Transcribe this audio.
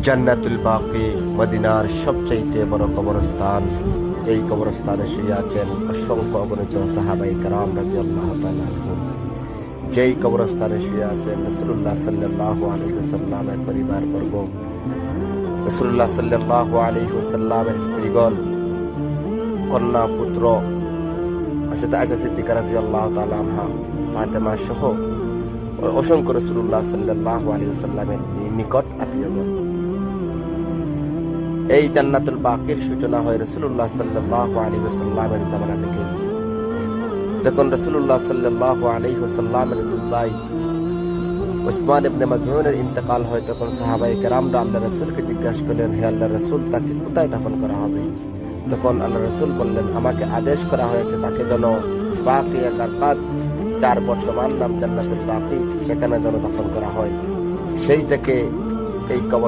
জান্নাতুল বাকি মদিনার সবচেয়ে বড় কবরস্থান। এই কবরস্থানে শুয়ে আছেন অসংখ্য অগণিত সাহাবায়ে কেরাম রাদিয়াল্লাহু তাআলা আনহুম। যেই কবরস্থানে শুয়ে আছেন রাসূলুল্লাহ সাল্লাল্লাহু আলাইহি ওয়াসাল্লামের পরিবারবর্গ, রাসূলুল্লাহ সাল্লাল্লাহু আলাইহি ওয়াসাল্লামের স্ত্রীগণ, কন্যা পুত্র হযরত আয়েশা সিদ্দিকা রাদিয়াল্লাহু তাআলা আনহা, ফাতেমা সহ অসংখ্য রাসূলুল্লাহ সাল্লাল্লাহু আলাইহি ওয়াসাল্লামের নিকট আত্মীয়গণ। এই জান্নাতুল বাকির সূচনা হয় রাসূলুল্লাহ সাল্লাল্লাহু আলাইহি ওয়াসাল্লামের জামানা থেকে। যখন রাসূলুল্লাহ সাল্লাল্লাহু আলাইহি ওয়াসাল্লামের দুই ভাই উসমান ইবনে মাযউনের ইন্তেকাল হয়, তখন সাহাবায়ে কেরামরা আল্লাহর রাসূলকে জিজ্ঞাসা করলেন, হে আল্লাহর রাসূল, তাকে কোথায় দাফন করা হবে? তখন আল্লাহর রাসূল বললেন, আমাকে আদেশ করা হয়েছে তাকে যেন বাকিয়া গারকাদ, যার বর্তমান নাম জান্নাতুল বাকি, সেখানে যেন দাফন করা হয়। সেই থেকে এই কবর